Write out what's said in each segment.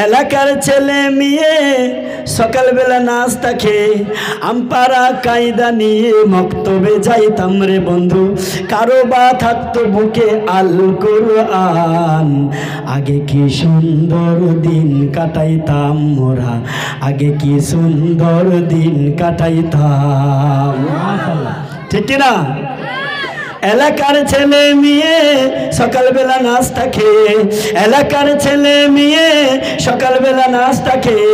এলাকার ছেলে মেয়ে সকালবেলা নাস্তা খেয়ে আমপারা কায়দা নিয়ে মক্তবে যাইতাম রে বন্ধু। কারো বা থাকতো বুকে আল কোরআন। আগে কি সুন্দর দিন কাটাইতাম মোরা, আগে কি সুন্দর দিন কাটাইতাম। ঠিক না? এলাকার ছেলে মেয়ে সকালবেলা নাস্তা খেয়ে, এলাকার ছেলে মেয়ে সকালবেলা নাস্তা খেয়ে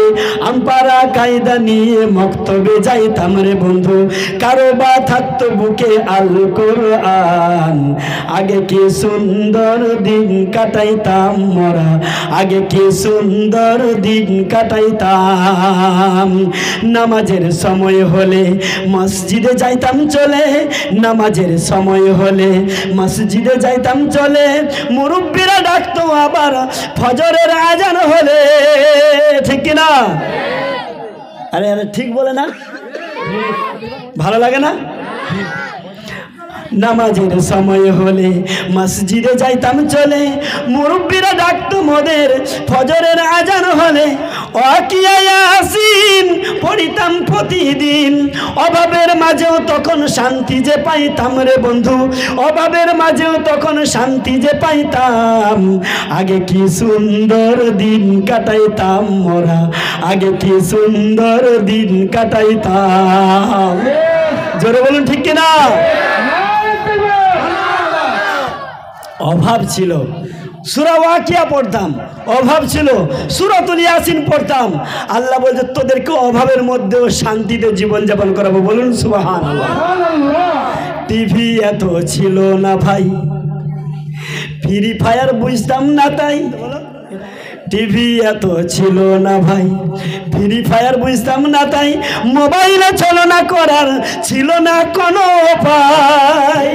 আমপারা কায়দা নিয়ে মক্তবে যাইতাম রে বন্ধু। কারো বা থাকতো বুকে আল কোরআন। আগে কি সুন্দর দিন কাটাইতাম মোরা, আগে কি সুন্দর দিন কাটাইতাম। নামাজের সময় হলে মসজিদে যাইতাম চলে, নামাজের সময় হলে মসজিদে যাইতাম চলে। মুরব্বীরা ডাকতো আবার ফজরের আজান হলে। ঠিক না? আরে আরে ঠিক বলে না? ভালো লাগে না? নামাজের সময় হলে মসজিদে যাইতাম চলে, মুরব্বীরা ডাকতো মোদের ফজরের আজান হলে। ওয়াকিয়া ইয়াসিন পড়িতাম প্রতিদিন, অভাবের মাঝেও তখন শান্তি যে পাইতাম রে বন্ধু, অভাবের মাঝেও তখন শান্তি যে পাইতাম। আগে কি সুন্দর দিন কাটাইতাম মোরা, আগে কি সুন্দর দিন কাটাইতাম। জোরে বলুন ঠিক কিনা? অভাব ছিল, সূরা ওয়াকিয়া পড়তাম, অভাব ছিল সূরাতুল ইয়াসিন পড়তাম। আল্লাহ বলছে তোদেরকে অভাবের মধ্যেও শান্তিতে জীবনযাপন করাবো। বলুন সুবহানাল্লাহ। টিভি এত ছিল না ভাই, ফ্রি ফায়ার বুঝতাম না তাই। টিভি এত ছিল না ভাই, ফ্রি ফায়ার বুঝতাম না তাই। মোবাইলে চালনা করার ছিল না কোনো উপায়।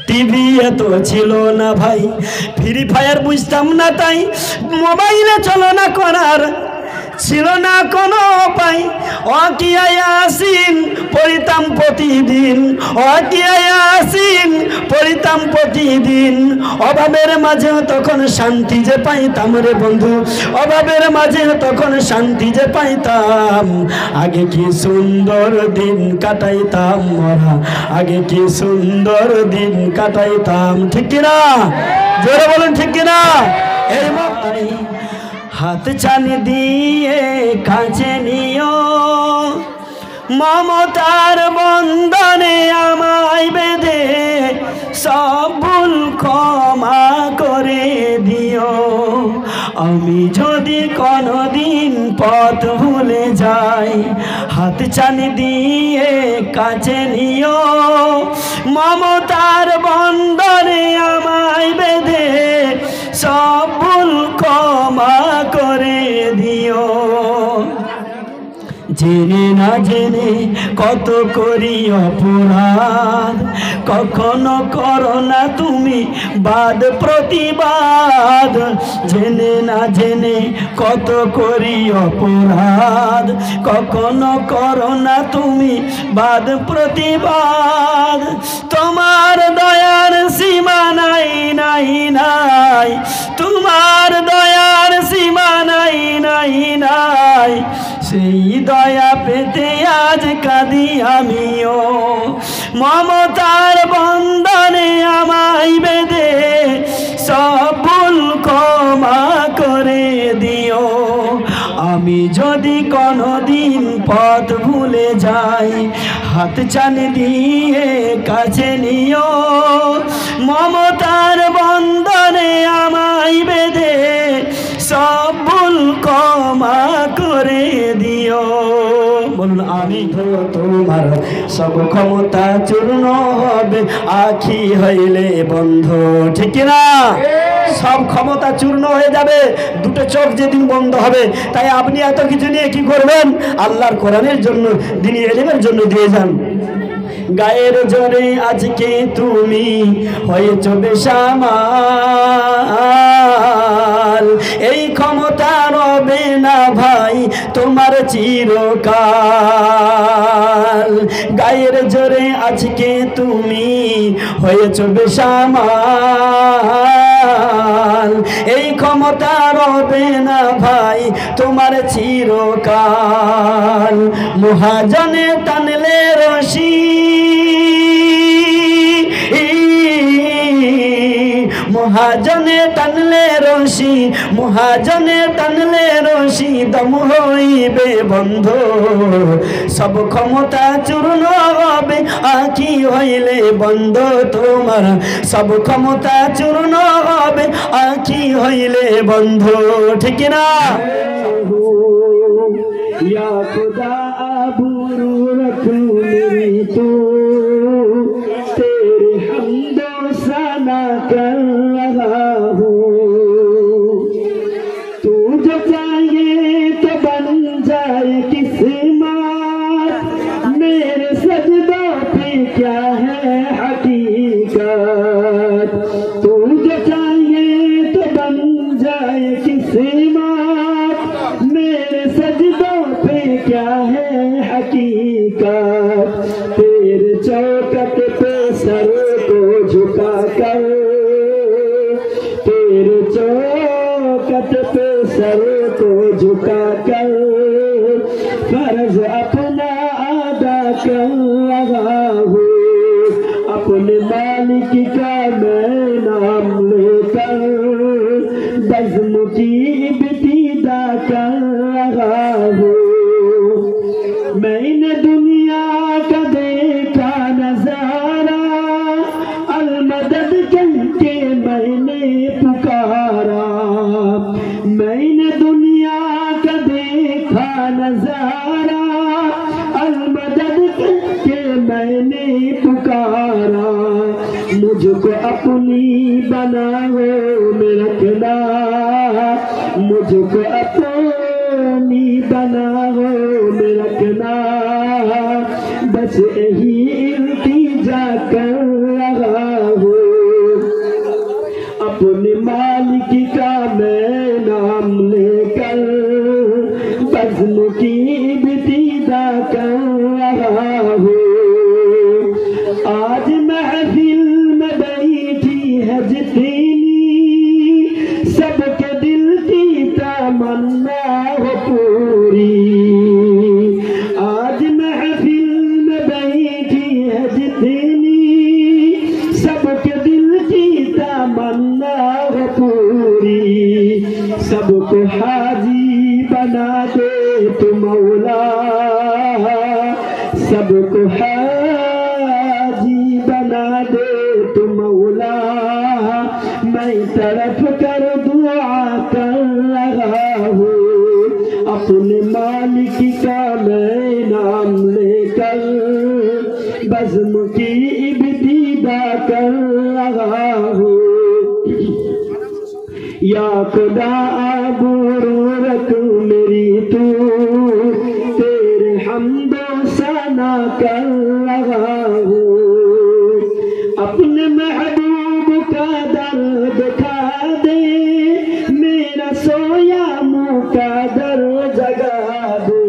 টিভি এত ছিল না ভাই, ফ্রি ফায়ার বুঝতাম না তাই। মোবাইলে চালনা করার ছিল না কোনো উপায়। ওয়াকিয়া ইয়াসিন পড়িতাম প্রতিদিন, ওয়াকিয়া ইয়াসিন পড়িতাম প্রতিদিন। অভাবের মাঝেও তখন শান্তি যে পাইতাম রে বন্ধু, অভাবের মাঝেও তখন শান্তি যে পাইতাম। আগে কি সুন্দর দিন কাটাইতাম মোরা, আগে কি সুন্দর দিন কাটাইতাম। ঠিক কিনা? জোরে বলুন ঠিক কিনা? এই হাত ছানি দিয়ে কাছে নিও, মমতার বন্ধনে আমায় বেঁধে সব ভুল ক্ষমা করে দিও। আমি যদি কোনোদিন পথ ভুলে যাই, হাত ছানি দিয়ে কাছে নিও, মমতার বন্ধনে আমায় বেঁধে সব ভুল ক্ষমা করে দিও। জেনে না জেনে কত করি অপরাধ, কখনো করো না তুমি বাদ প্রতিবাদ। জেনে না জেনে কত করি অপরাধ, কখনো করো না তুমি বাদ প্রতিবাদ। তোমার দয়ার সীমা নাই নাই নাই, তোমার দয়ার সীমা নাই নাই নাই। সেই দয়া পেতে আজ কাঁদি আমিও, মমতার বন্ধনে আমায় বেঁধে সব ভুল ক্ষমা করে দিও। আমি যদি কোনোদিন পথ ভুলে যাই, হাত ছানি দিয়ে কাছে নিও, মমতার বন্ধনে আমায় বেঁধে সব ভুল ক্ষমা করে দিও। বলুন আমি তো তোমার সব ক্ষমতা চূর্ণ হবে আখি হইলে বন্ধ। ঠিক না? সব ক্ষমতা চূর্ণ হয়ে যাবে দুটো চোখ যেদিন বন্ধ হবে। তাই আপনি এত কিছু নিয়ে কি করবেন? আল্লাহর কোরআনের জন্য, দ্বীনি ইলমের জন্য দিয়ে যান। গায়ের জোরে আজকে তুমি হয়েছ বেসামাল, এই ক্ষমতা রবে না ভাই তোমার চিরকাল। গায়ের জোরে আজকে তুমি হয়েছ বেসামাল, কাল এই ক্ষমতা রবে না ভাই তোমার চিরকাল মহাজনে টানলে রশি মহাজনে টানলে রশি মহাজনে টানলে রশি দম হইবে বন্ধ সব ক্ষমতা চূর্ণ হবে আঁখি হইলে বন্ধ তোমার সব ক্ষমতা চূর্ণ হবে আঁখি হইলে বন্ধ ঠিক না या खुदा आबरू रखूं मेरी तू तेरे हमदो सना कर रहा हूँ तू जो चाहे तो बन जाए किस्मत मेरे सजदों पे क्या है हकीकत तू जो चाहे तो बन जाए किस्मत मेरे सजदों पे क्या है हकीकत तेरे चौकट पे सर को झुका कर तेरे चौकट पे सर को झुका कर फर्ज अपना अदा कर रहा हूँ अपने मालिक का मैं नाम लेकर बज़्म की इब्तिदा कर रहा हूँ मैंने दुनिया का देखा नजारा अलमदद कह के मैंने पुकारा मैंने दुनिया का देखा नजारा अलमदद कह के मैंने पुकारा मुझको अपनी बनाओ में रखना मुझको अपनी बनाओ में रखना बस यही इल्तिजा कर रहा हूँ अपने मालिक का मैं नाम लेकर बज़्म की इब्तिदा कर रहा हूँ आज महफिल में बैठी है जितनी सबके दिल की तमन्ना हो पूरी आज महफिल में बैठी है जितनी सबके दिल की तमन्ना हो पूरी सबको हाजी बना दे तू मौला सबको हाजी बना दे तू मौला मैं तरफ कर दुआ कर रहा हूँ अपने मालिक का मैं नाम लेकर बज़्म की इब्तिदा कर रहा हूँ या खुदा आबरू रख मेरी तू तेरे हमदो सना कर रहा हूँ अपने महबूब का दर्द खा दे मेरा सोया मुँह का दर जगा दे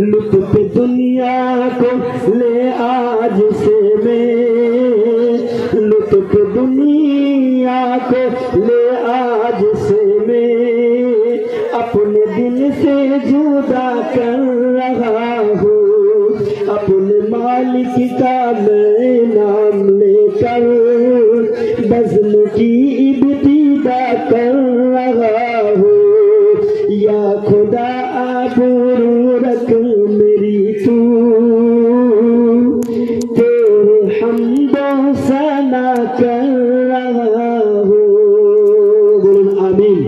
लुत्फ दुनिया को ले आज से मैं लुत्फ दुनिया को ले आज से मैं अपने दिल से जुदा कर रहा हूँ अपने मालिक का मैं नाम लेकर बज़्म की इब्तिदा कर रहा हूँ या खुदा आबरू रख मेरी तू तेरे हमदो सना कर रहा हूँ बोलुन आमीन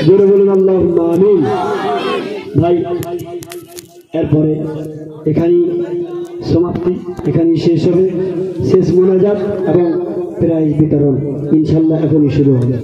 জোরে বলুন আল্লাহুম্মা আমিন ভাই এরপরে এখানেই সমাপ্তি এখানেই শেষ হবে শেষ মোনাজাত এবং প্রাইজ বিতরণ ইনশাআল্লাহ এখনই শুরু হবে